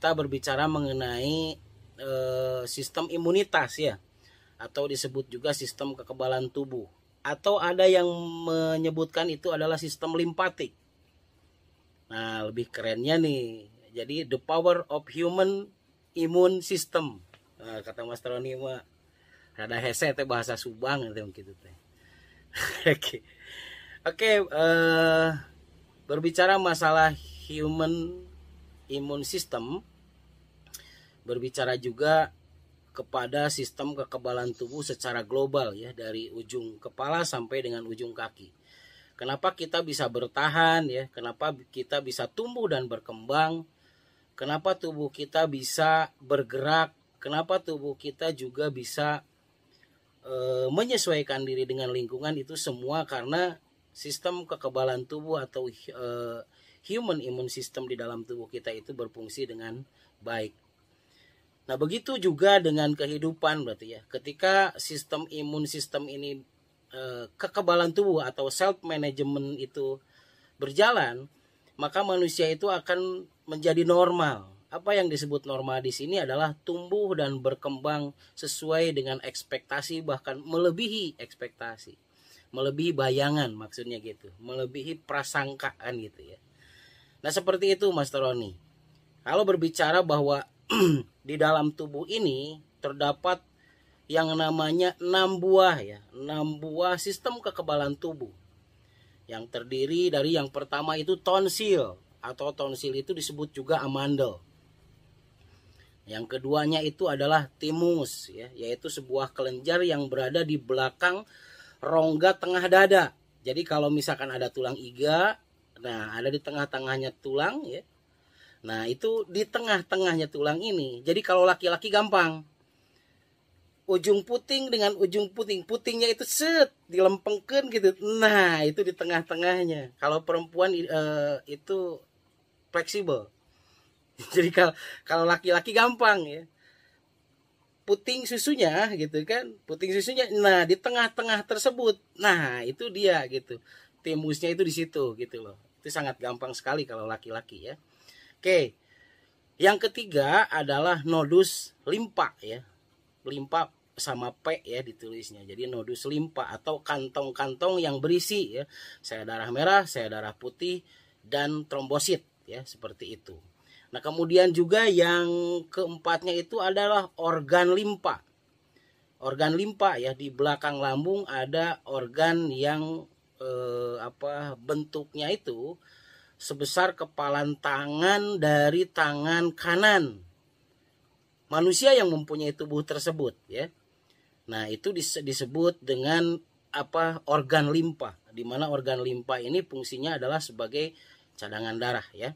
kita berbicara mengenai sistem imunitas ya, atau disebut juga sistem kekebalan tubuh, atau ada yang menyebutkan itu adalah sistem limpatik. Nah, lebih kerennya nih, jadi the power of human immune system. Nah, kata Mas Roni mah rada hese teh bahasa Subang teh gitu teh. Oke. Oke, berbicara masalah human immune system, berbicara juga kepada sistem kekebalan tubuh secara global ya, dari ujung kepala sampai dengan ujung kaki. Kenapa kita bisa bertahan ya? Kenapa kita bisa tumbuh dan berkembang? Kenapa tubuh kita bisa bergerak? Kenapa tubuh kita juga bisa menyesuaikan diri dengan lingkungan? Itu semua karena sistem kekebalan tubuh atau human immune system di dalam tubuh kita itu berfungsi dengan baik. Nah, begitu juga dengan kehidupan berarti ya. Ketika sistem imun sistem ini kekebalan tubuh atau self management itu berjalan, maka manusia itu akan menjadi normal. Apa yang disebut normal di sini adalah tumbuh dan berkembang sesuai dengan ekspektasi, bahkan melebihi ekspektasi. Melebihi bayangan maksudnya gitu, melebihi prasangkaan gitu ya. Nah, seperti itu Mas Roni. Kalau berbicara bahwa di dalam tubuh ini terdapat yang namanya 6 buah ya, 6 buah sistem kekebalan tubuh. Yang terdiri dari yang pertama itu tonsil, atau tonsil itu disebut juga amandel. Yang keduanya itu adalah timus ya, yaitu sebuah kelenjar yang berada di belakang rongga tengah dada. Jadi kalau misalkan ada tulang iga, nah ada di tengah-tengahnya tulang ya. Nah, itu di tengah-tengahnya tulang ini. Jadi kalau laki-laki gampang. Ujung puting dengan ujung puting. Putingnya itu set, dilempengkan gitu. Nah, itu di tengah-tengahnya. Kalau perempuan itu fleksibel. Jadi kalau laki-laki gampang ya. Puting susunya gitu kan. Puting susunya, nah di tengah-tengah tersebut. Nah, itu dia gitu. Timusnya itu di situ gitu loh. Itu sangat gampang sekali kalau laki-laki ya. Oke, yang ketiga adalah nodus limpa ya, limpa sama P ya ditulisnya. Jadi nodus limpa atau kantong-kantong yang berisi ya, sel darah merah, sel darah putih, dan trombosit ya, seperti itu. Nah, kemudian juga yang keempatnya itu adalah organ limpa. Organ limpa ya, di belakang lambung ada organ yang bentuknya itu sebesar kepalan tangan dari tangan kanan manusia yang mempunyai tubuh tersebut ya. Nah, itu disebut dengan organ limpa, di mana organ limpa ini fungsinya adalah sebagai cadangan darah ya.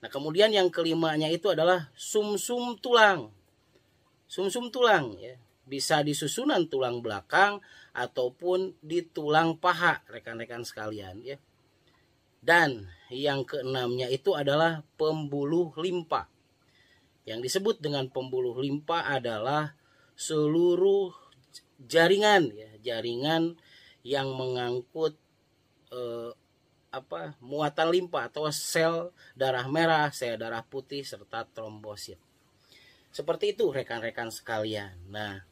Nah, kemudian yang kelimanya itu adalah sumsum tulang. Sumsum tulang ya, bisa di susunan tulang belakang ataupun di tulang paha rekan-rekan sekalian ya. Dan yang keenamnya itu adalah pembuluh limpa. Yang disebut dengan pembuluh limpa adalah seluruh jaringan ya, jaringan yang mengangkut muatan limpa atau sel darah merah, sel darah putih serta trombosit. Seperti itu rekan-rekan sekalian. Nah,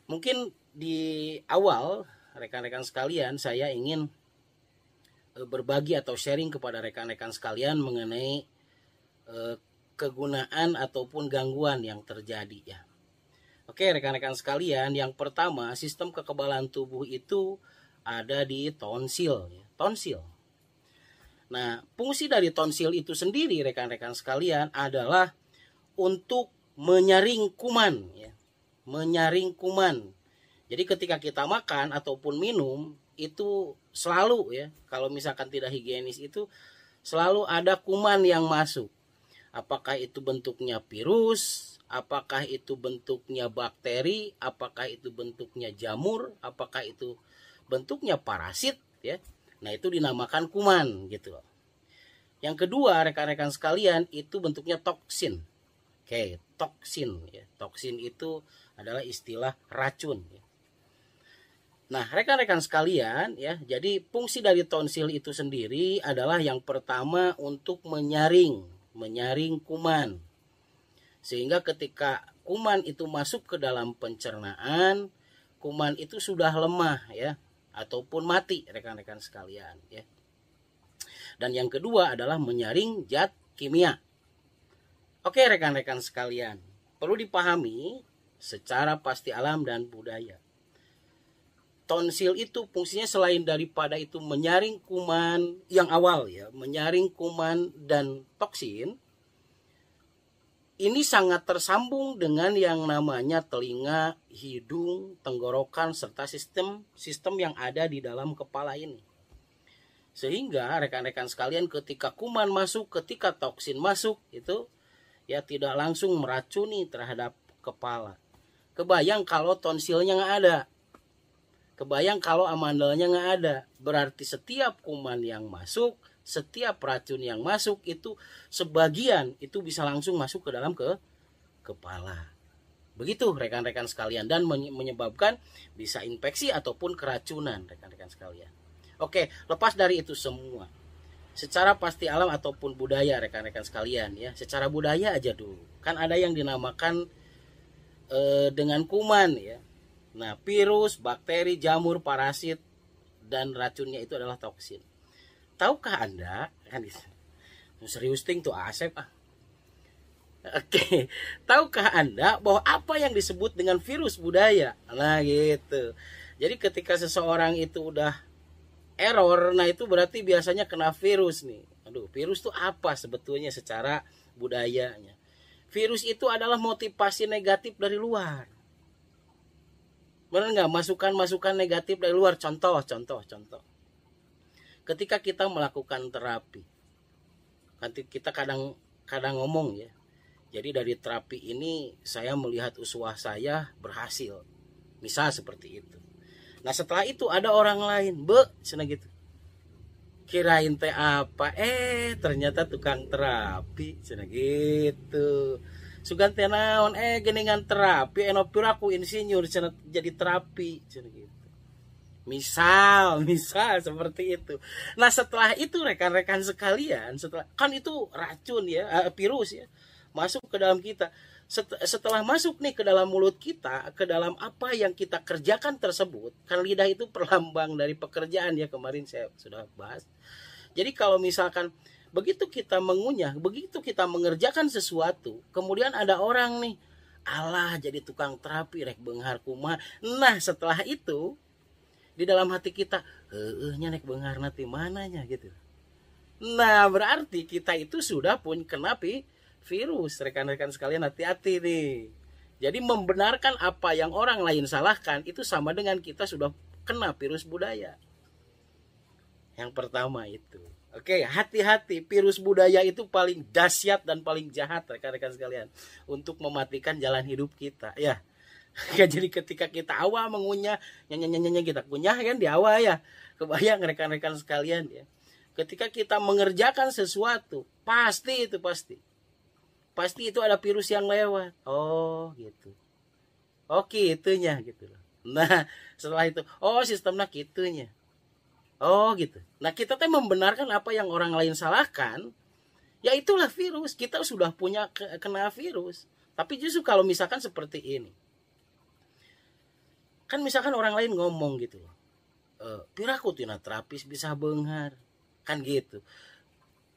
mungkin di awal rekan-rekan sekalian saya ingin berbagi atau sharing kepada rekan-rekan sekalian mengenai kegunaan ataupun gangguan yang terjadi ya. Oke rekan-rekan sekalian, yang pertama sistem kekebalan tubuh itu ada di tonsil ya. Tonsil. Nah, fungsi dari tonsil itu sendiri rekan-rekan sekalian adalah untuk menyaring kuman ya. Menyaring kuman. Jadi ketika kita makan ataupun minum itu selalu ya, kalau misalkan tidak higienis itu selalu ada kuman yang masuk. Apakah itu bentuknya virus, apakah itu bentuknya bakteri, apakah itu bentuknya jamur, apakah itu bentuknya parasit ya. Nah, itu dinamakan kuman gitu loh. Yang kedua rekan-rekan sekalian, itu bentuknya toksin. Oke, toksin ya. Toksin itu adalah istilah racun ya. Nah, rekan-rekan sekalian ya, jadi fungsi dari tonsil itu sendiri adalah yang pertama untuk menyaring kuman. Sehingga ketika kuman itu masuk ke dalam pencernaan, kuman itu sudah lemah ya, ataupun mati rekan-rekan sekalian ya. Dan yang kedua adalah menyaring zat kimia. Oke rekan-rekan sekalian, perlu dipahami secara pasti alam dan budaya. Tonsil itu fungsinya selain daripada itu menyaring kuman yang awal ya, menyaring kuman dan toksin, ini sangat tersambung dengan yang namanya telinga, hidung, tenggorokan, serta sistem yang ada di dalam kepala ini. Sehingga rekan-rekan sekalian ketika kuman masuk, ketika toksin masuk, itu ya tidak langsung meracuni terhadap kepala. Kebayang kalau tonsilnya nggak ada. Kebayang kalau amandelnya nggak ada. Berarti setiap kuman yang masuk, setiap racun yang masuk itu sebagian itu bisa langsung masuk ke dalam kepala. Begitu rekan-rekan sekalian, dan menyebabkan bisa infeksi ataupun keracunan rekan-rekan sekalian. Oke, lepas dari itu semua, secara pasti alam ataupun budaya rekan-rekan sekalian ya, secara budaya aja dulu. Kan ada yang dinamakan dengan kuman ya. Nah, virus, bakteri, jamur, parasit, dan racunnya itu adalah toksin. Tahukah Anda, kan serius ting tuh Asep ah. Oke, tahukah Anda bahwa apa yang disebut dengan virus budaya? Nah gitu. Jadi ketika seseorang itu udah error, nah itu berarti biasanya kena virus nih. Aduh, virus itu apa sebetulnya secara budayanya? Virus itu adalah motivasi negatif dari luar. Benar nggak? Masukan negatif dari luar. Contoh. Ketika kita melakukan terapi, nanti kita kadang ngomong ya. Jadi dari terapi ini saya melihat uswah saya berhasil. Misal seperti itu. Nah setelah itu ada orang lain, cina gitu. Kirain teh apa? Ternyata tukang terapi, cina gitu. Sugan teh naon? Geningan terapi, enopir aku insinyur, cina jadi terapi, cina gitu. Misal seperti itu. Nah setelah itu rekan-rekan sekalian, setelah kan itu racun ya, virus ya, masuk ke dalam kita. Setelah masuk nih ke dalam mulut kita, ke dalam apa yang kita kerjakan tersebut, kan lidah itu perlambang dari pekerjaan ya, kemarin saya sudah bahas. Jadi kalau misalkan begitu kita mengunyah, begitu kita mengerjakan sesuatu, kemudian ada orang nih, alah jadi tukang terapi rek beunghar kumaha. Nah setelah itu di dalam hati kita, nya nek beunghar nanti mananya gitu. Nah berarti kita itu sudah pun kena virus. Rekan-rekan sekalian hati-hati nih. Jadi membenarkan apa yang orang lain salahkan itu sama dengan kita sudah kena virus budaya. Yang pertama itu. Oke, hati-hati, virus budaya itu paling dahsyat dan paling jahat rekan-rekan sekalian untuk mematikan jalan hidup kita ya. Jadi ketika kita awal mengunyah, nyanyi kita kunyah kan di awal ya. Kebayang rekan-rekan sekalian ya. Ketika kita mengerjakan sesuatu, pasti itu ada virus yang lewat. Oh gitu. Oke itunya gitu. Nah setelah itu, oh sistemnya gitunya. Oh gitu. Nah kita tuh membenarkan apa yang orang lain salahkan. Ya itulah virus. Kita sudah punya kena virus. Tapi justru kalau misalkan seperti ini, kan misalkan orang lain ngomong gitu loh, piraku tina terapis bisa beunghar, kan gitu.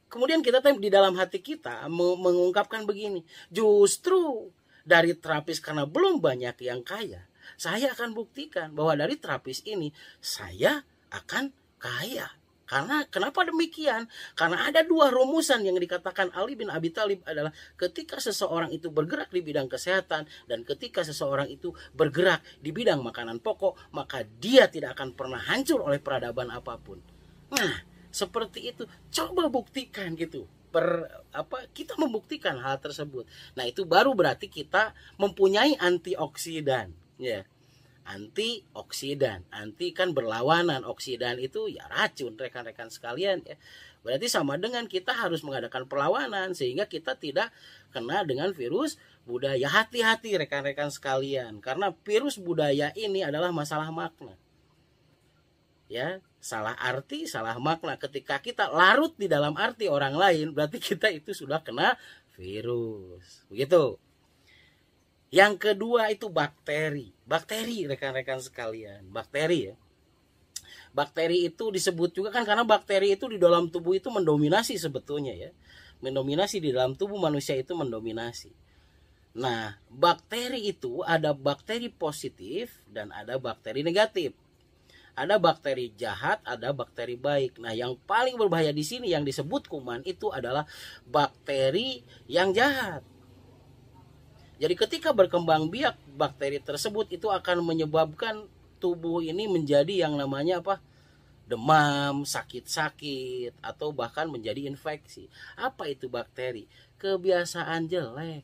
Kemudian kita di dalam hati kita mengungkapkan begini, justru dari terapis karena belum banyak yang kaya, saya akan buktikan bahwa dari terapis ini saya akan kaya. Karena kenapa demikian? Karena ada dua rumusan yang dikatakan Ali bin Abi Thalib adalah ketika seseorang itu bergerak di bidang kesehatan dan ketika seseorang itu bergerak di bidang makanan pokok, maka dia tidak akan pernah hancur oleh peradaban apapun. Nah, seperti itu, coba buktikan gitu. Kita membuktikan hal tersebut. Nah, itu baru berarti kita mempunyai antioksidan, ya. Antioksidan, anti kan berlawanan, oksidan itu ya racun rekan-rekan sekalian ya. Berarti sama dengan kita harus mengadakan perlawanan sehingga kita tidak kena dengan virus budaya. Hati-hati rekan-rekan sekalian, karena virus budaya ini adalah masalah makna. Ya, salah arti, salah makna. Ketika kita larut di dalam arti orang lain, berarti kita itu sudah kena virus. Begitu. Yang kedua itu bakteri. Bakteri rekan-rekan sekalian, bakteri ya. Bakteri itu disebut juga kan karena bakteri itu di dalam tubuh itu mendominasi sebetulnya ya. Mendominasi di dalam tubuh manusia itu mendominasi. Nah, bakteri itu ada bakteri positif dan ada bakteri negatif. Ada bakteri jahat, ada bakteri baik. Nah, yang paling berbahaya di sini yang disebut kuman itu adalah bakteri yang jahat. Jadi ketika berkembang biak bakteri tersebut itu akan menyebabkan tubuh ini menjadi yang namanya apa? Demam, sakit-sakit, atau bahkan menjadi infeksi. Apa itu bakteri? Kebiasaan jelek.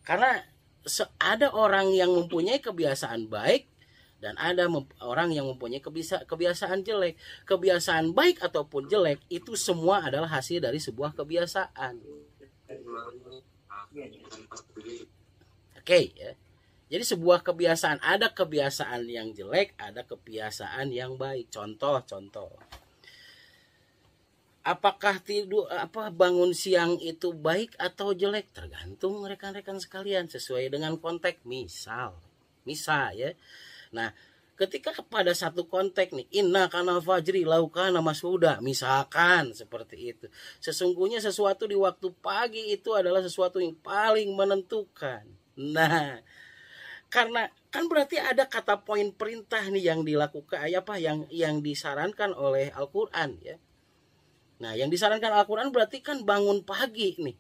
Karena ada orang yang mempunyai kebiasaan baik dan ada orang yang mempunyai kebiasaan jelek. Kebiasaan baik ataupun jelek itu semua adalah hasil dari sebuah kebiasaan. Oke ya. Jadi sebuah kebiasaan, ada kebiasaan yang jelek, ada kebiasaan yang baik. Contoh. Apakah bangun siang itu baik atau jelek? Tergantung rekan-rekan sekalian sesuai dengan konteks. Misal ya. Nah, ketika pada satu konteks nih, inna kana fajri laukana mashuda, misalkan seperti itu. Sesungguhnya sesuatu di waktu pagi itu adalah sesuatu yang paling menentukan. Nah, karena kan berarti ada kata poin perintah nih yang dilakukan yang disarankan oleh Al-Qur'an ya. Nah, yang disarankan Al-Qur'an berarti kan bangun pagi nih.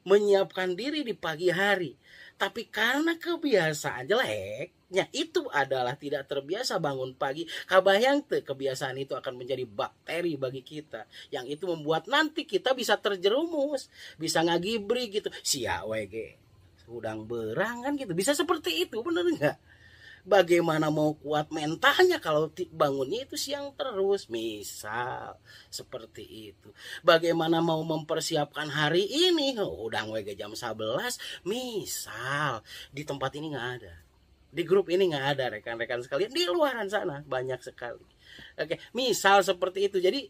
Menyiapkan diri di pagi hari. Tapi karena kebiasaan jeleknya itu adalah tidak terbiasa bangun pagi, kabayang tuh kebiasaan itu akan menjadi bakteri bagi kita. Yang itu membuat nanti kita bisa terjerumus, bisa ngagibri gitu. Sia wege, udang berang kan gitu. Bisa seperti itu, bener nggak? Bagaimana mau kuat mentalnya kalau bangunnya itu siang terus, misal seperti itu. Bagaimana mau mempersiapkan hari ini, udah WG jam 11, misal di tempat ini nggak ada, di grup ini nggak ada rekan-rekan sekalian, di luaran sana banyak sekali. Oke, misal seperti itu. Jadi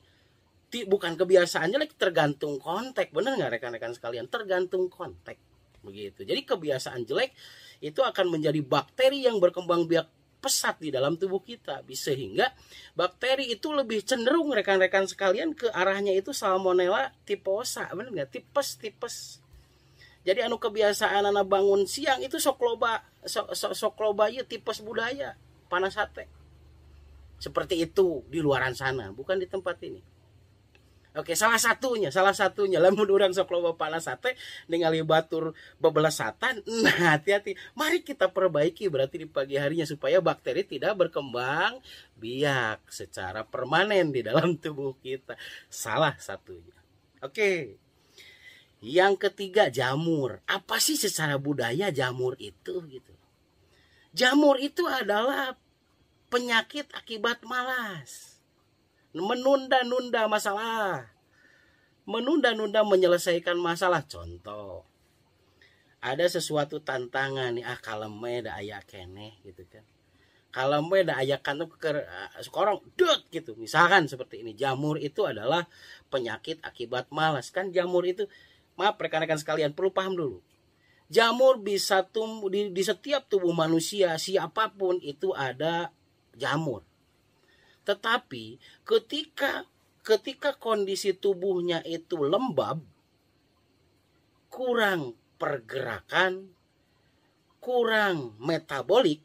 bukan kebiasaan jelek, tergantung konteks, bener nggak rekan-rekan sekalian? Tergantung konteks begitu. Jadi kebiasaan jelek itu akan menjadi bakteri yang berkembang biak pesat di dalam tubuh kita, sehingga bakteri itu lebih cenderung rekan-rekan sekalian ke arahnya itu Salmonella typhosa, benar nggak? Tipes. Jadi anu kebiasaan anak bangun siang itu sok loba ya tipes budaya panas sate. Seperti itu di luaran sana, bukan di tempat ini. Oke, salah satunya lamun urang sok loba panas sate ningali batur bebelesatan. Nah, hati-hati. Mari kita perbaiki berarti di pagi harinya supaya bakteri tidak berkembang biak secara permanen di dalam tubuh kita. Salah satunya. Oke. Yang ketiga, jamur. Apa sih secara budaya jamur itu gitu? Jamur itu adalah penyakit akibat malas. Menunda-nunda masalah. Menunda-nunda menyelesaikan masalah. Contoh. Ada sesuatu tantangan nih, kalem da aya keneh gitu kan. Kalem da aya kantu sekorong dut gitu. Misalkan seperti ini. Jamur itu adalah penyakit akibat malas. Kan jamur itu, maaf rekan-rekan sekalian, perlu paham dulu. Jamur bisa tumbuh di setiap tubuh manusia, siapapun itu ada jamur. Tetapi ketika kondisi tubuhnya itu lembab, kurang pergerakan, kurang metabolik,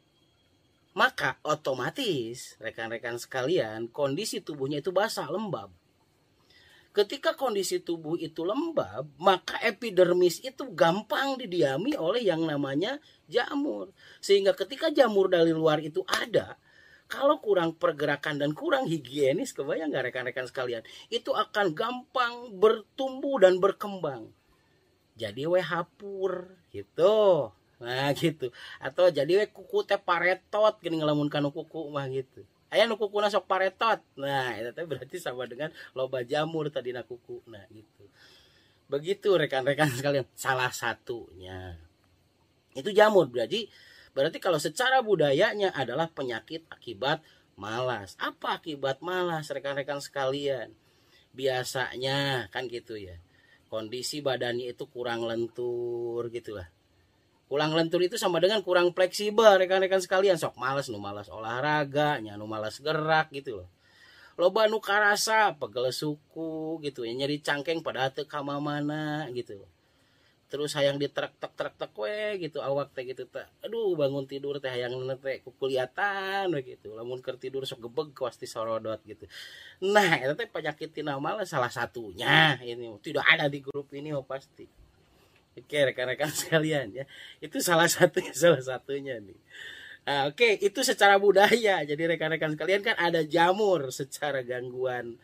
maka otomatis rekan-rekan sekalian kondisi tubuhnya itu basah, lembab. Ketika kondisi tubuh itu lembab, maka epidermis itu gampang didiami oleh yang namanya jamur. Sehingga ketika jamur dari luar itu ada, kalau kurang pergerakan dan kurang higienis, kebayang nggak rekan-rekan sekalian, itu akan gampang bertumbuh dan berkembang. Jadi hapur gitu. Nah gitu. Atau jadi kuku teh paretot gini ngelamunkan kuku mah gitu. Aya nu kukuna sok paretot. Nah, itu berarti sama dengan loba jamur tadi na kuku. Nah, gitu. Begitu rekan-rekan sekalian, salah satunya. Itu jamur. Berarti kalau secara budayanya adalah penyakit akibat malas. Apa akibat malas rekan-rekan sekalian? Biasanya kan gitu ya. Kondisi badannya itu kurang lentur gitu lah. Kurang lentur itu sama dengan kurang fleksibel, rekan-rekan sekalian. Sok males, nu males olahraga, nya nu males gerak gitu loh. Loba nu karasa, pegel suku gitu ya, nyeri cangkeng pada teu ka mana gitu. Terus hayang ditrek-trek we gitu awak teh gitu teh. Aduh, bangun tidur teh hayang teh kukuliatan we gitu. Lamun keur tidur sok gebeg pasti sorodot gitu. Nah, eta teh penyakit tina males salah satunya ini tidak ada di grup ini oh pasti. Oke, rekan-rekan sekalian ya. Itu salah satunya nih. Nah, oke, itu secara budaya. Jadi rekan-rekan sekalian kan ada jamur secara gangguan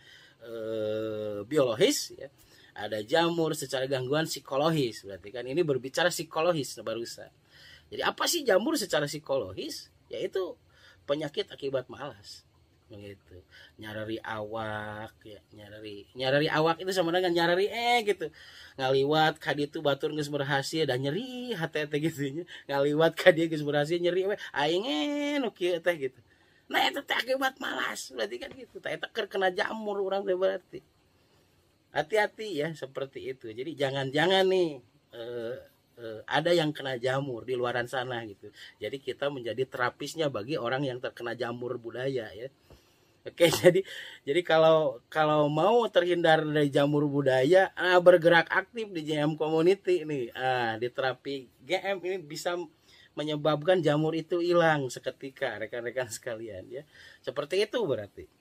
biologis ya. Ada jamur secara gangguan psikologis. Berarti kan ini berbicara psikologis barusan. Jadi apa sih jamur secara psikologis? Yaitu penyakit akibat malas. Begitu. Nyarari awak ya, nyarari awak itu sama dengan nyarari gitu. Ngaliwat ka ditu batur geus berhasil dan nyeri hate teh gitu nya. Ngaliwat ka dieu geus berhasil nyeri we aing nu kieu teh gitu. Nah eta teh akibat malas. Berarti kan gitu. Tah eta keur kena jamur urang teh berarti. Hati-hati ya seperti itu. Jadi jangan-jangan nih ada yang kena jamur di luaran sana gitu. Jadi kita menjadi terapisnya bagi orang yang terkena jamur budaya ya. Oke, jadi kalau mau terhindar dari jamur budaya, bergerak aktif di JM Community nih. Di terapi GM ini bisa menyebabkan jamur itu hilang seketika, rekan-rekan sekalian ya. Seperti itu berarti.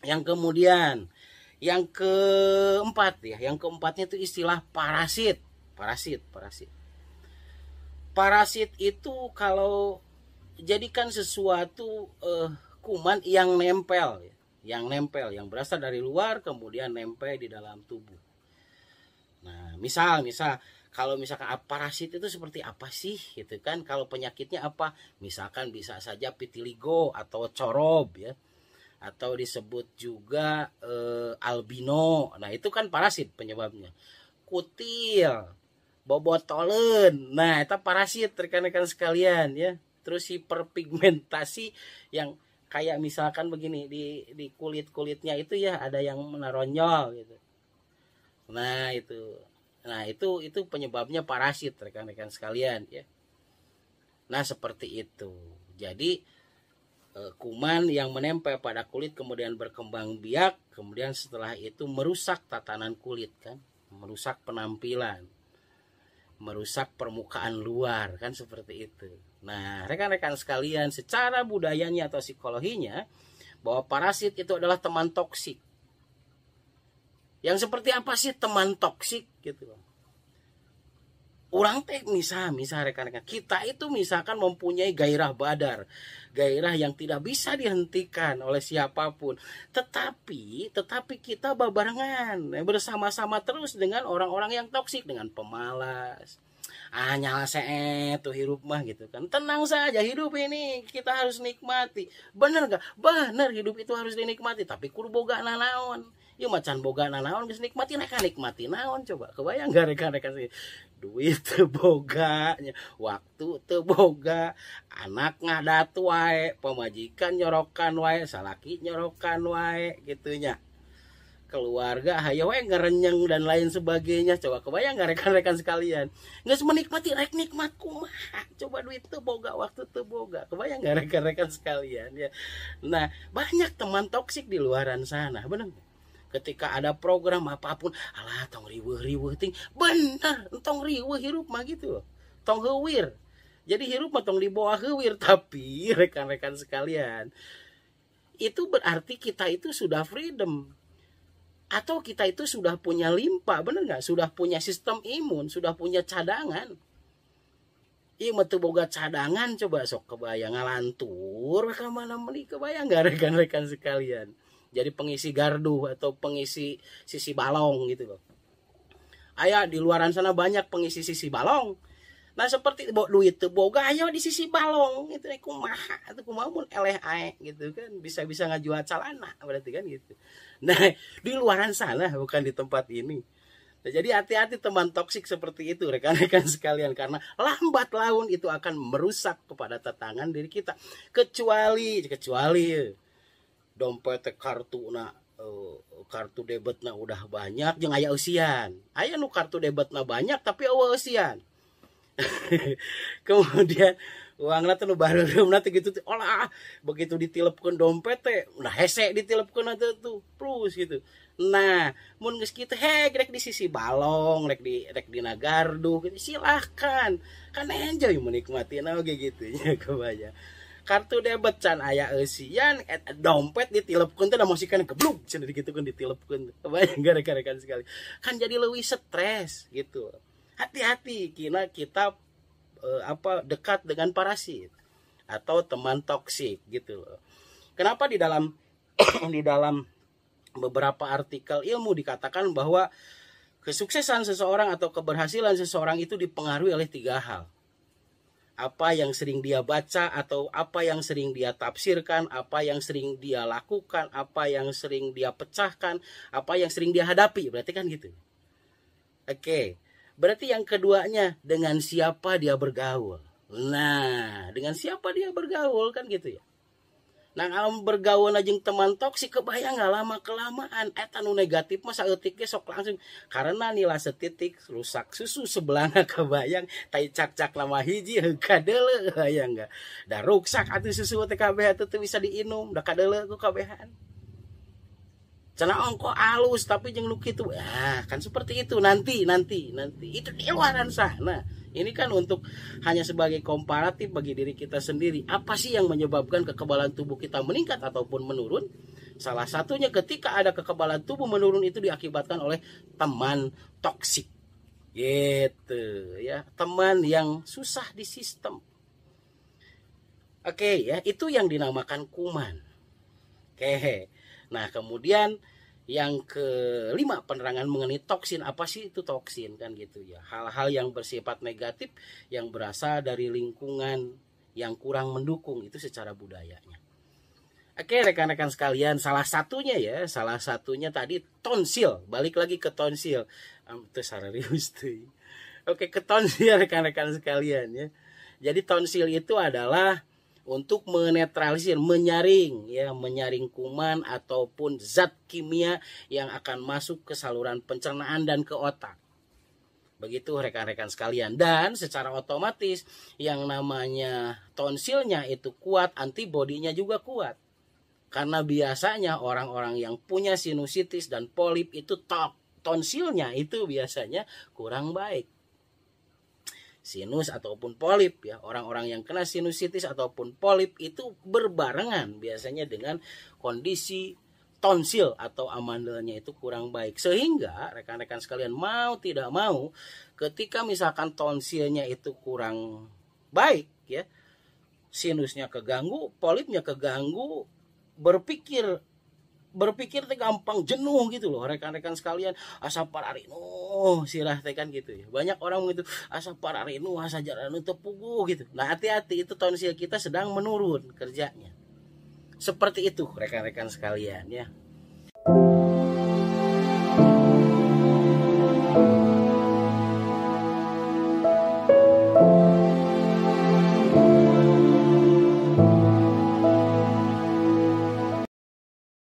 Yang kemudian yang keempat ya, yang keempatnya itu istilah parasit. Parasit itu kalau jadikan sesuatu kuman yang nempel, yang berasal dari luar kemudian nempel di dalam tubuh. Nah, misal kalau misalkan parasit itu seperti apa sih gitu kan? Kalau penyakitnya apa? Misalkan bisa saja vitiligo atau corob ya. Atau disebut juga albino. Nah, itu kan parasit penyebabnya. Kutil, bobotolen. Nah, itu parasit rekan-rekan sekalian ya. Terus hiperpigmentasi yang kayak misalkan begini di kulitnya itu ya ada yang menaronyol gitu. Nah itu penyebabnya parasit rekan-rekan sekalian ya. Nah seperti itu. Jadi kuman yang menempel pada kulit kemudian berkembang biak, kemudian setelah itu merusak tatanan kulit kan, merusak penampilan, merusak permukaan luar kan seperti itu. Nah, rekan-rekan sekalian, secara budayanya atau psikologinya bahwa parasit itu adalah teman toksik. Yang seperti apa sih teman toksik gitu. Orang teh misal rekan-rekan, kita itu misalkan mempunyai gairah badar, gairah yang tidak bisa dihentikan oleh siapapun. Tetapi kita babarengan bersama-sama terus dengan orang-orang yang toksik, dengan pemalas. Nyala tuh hidup mah gitu kan. Tenang saja, hidup ini kita harus nikmati. Bener gak? Bener, hidup itu harus dinikmati. Tapi kudu boga nanaon. Ya macan boga nanaon bisa nikmati, nikmati naon coba. Kebayang gak rekan-rekan sih? Duit teu boga, waktu teu boga, anak ngadat wae, pemajikan nyorokan wae, salaki nyorokan wae gitunya. Keluarga hayo we ngerenyeng dan lain sebagainya. Coba kebayang gak rekan-rekan sekalian, geus menikmati rek nikmat kumaha, coba duit teu boga, waktu teu boga. Kebayang gak rekan-rekan sekalian ya. Nah banyak teman toksik di luaran sana, bener. Ketika ada program apapun, alah tong riweuh ting, bener tong riweuh hirup mah gitu loh, tong heuwir. Jadi hirup mah tong dibawa heuwir. Tapi rekan-rekan sekalian, itu berarti kita itu sudah freedom. Atau kita itu sudah punya limpa, bener gak? Sudah punya sistem imun, sudah punya cadangan. Iya mah teu boga cadangan, coba sok kebayang ngalantur ka mana meuli, kebayang gak rekan-rekan sekalian? Jadi pengisi gardu atau pengisi sisi balong gitu loh. Aya di luaran sana banyak pengisi sisi balong. Nah seperti duit teu boga ayo di sisi balong gitu kumaha atuh kumaha mun eleh ae gitu kan, bisa ngajual calana berarti kan gitu. Nah di luaran sana bukan di tempat ini. Nah, jadi hati-hati teman toksik seperti itu rekan-rekan sekalian, karena lambat laun itu akan merusak kepada tetanggan diri kita. Kecuali dompet kartuna kartu debitna udah banyak jeung aya eusian. Aya nu kartu debitna banyak tapi eueuh eusian. Kemudian uangna teh nu bareureummna teh gitu teh olah begitu ditilepkeun dompet teh udah hese ditilepkeun tuh plus gitu. Nah, mun geus kitu rek di sisi balong, rek di nagardu gitu silahkan. Kan enjoy menikmatinya oge gitu nya kebayang. Kartu debit can aya eusian dompet ditilepkeun teh da mosikeun geblug cenah digitukeun ditilepkeun. Kebayang gara-gara sekali. Kan jadi leuwih stres gitu. Hati-hati kina kita dekat dengan parasit atau teman toksik gitu. Kenapa di dalam di dalam beberapa artikel ilmu dikatakan bahwa kesuksesan seseorang atau keberhasilan seseorang itu dipengaruhi oleh 3 hal. Apa yang sering dia baca atau apa yang sering dia tafsirkan, apa yang sering dia lakukan, apa yang sering dia pecahkan, apa yang sering dia hadapi. Berarti kan gitu. Oke. Berarti yang keduanya dengan siapa dia bergaul. Nah, dengan siapa dia bergaul kan gitu ya. Nah, kalau bergaul jeung teman toksik kebayang nggak lama kelamaan eta nu negatif mah saeutik ge sok langsung karena nila setitik rusak susu sebelahna kebayang tai cak-cak lama hiji kadeule hayang enggak. Da rusak atuh susu teh kabeh teh bisa diinum da kadeule ku kabehan. Cenah ongko alus tapi jeung nu kitu. Kan seperti itu nanti itu di luaran sana. Ini kan untuk hanya sebagai komparatif bagi diri kita sendiri. Apa sih yang menyebabkan kekebalan tubuh kita meningkat ataupun menurun? Salah satunya ketika ada kekebalan tubuh menurun itu diakibatkan oleh teman toksik. Gitu ya, teman yang susah di sistem. Oke ya, itu yang dinamakan kuman. Oke. Nah, kemudian yang kelima penerangan mengenai toksin. Apa sih itu toksin kan gitu ya. Hal-hal yang bersifat negatif yang berasal dari lingkungan yang kurang mendukung itu secara budayanya. Oke rekan-rekan sekalian, salah satunya tadi tonsil. Balik lagi ke tonsil. Itu sararius tuh. Oke, ke tonsil rekan-rekan sekalian ya. Jadi tonsil itu adalah untuk menetralisir, menyaring kuman ataupun zat kimia yang akan masuk ke saluran pencernaan dan ke otak. Begitu rekan-rekan sekalian. Dan secara otomatis yang namanya tonsilnya itu kuat, antibodinya juga kuat. Karena biasanya orang-orang yang punya sinusitis dan polip itu tonsilnya itu biasanya kurang baik. Sinus ataupun polip ya, orang-orang yang kena sinusitis ataupun polip itu berbarengan biasanya dengan kondisi tonsil atau amandelnya itu kurang baik, sehingga rekan-rekan sekalian mau tidak mau ketika misalkan tonsilnya itu kurang baik ya, sinusnya keganggu, polipnya keganggu, berpikir teh gampang jenuh gitu loh rekan-rekan sekalian, asa pararinu sirah teh kan gitu ya. Banyak orang gitu asa pararinu asa jaranu teu puguh gitu. Nah, hati-hati itu tonsil kita sedang menurun kerjanya. Seperti itu rekan-rekan sekalian ya.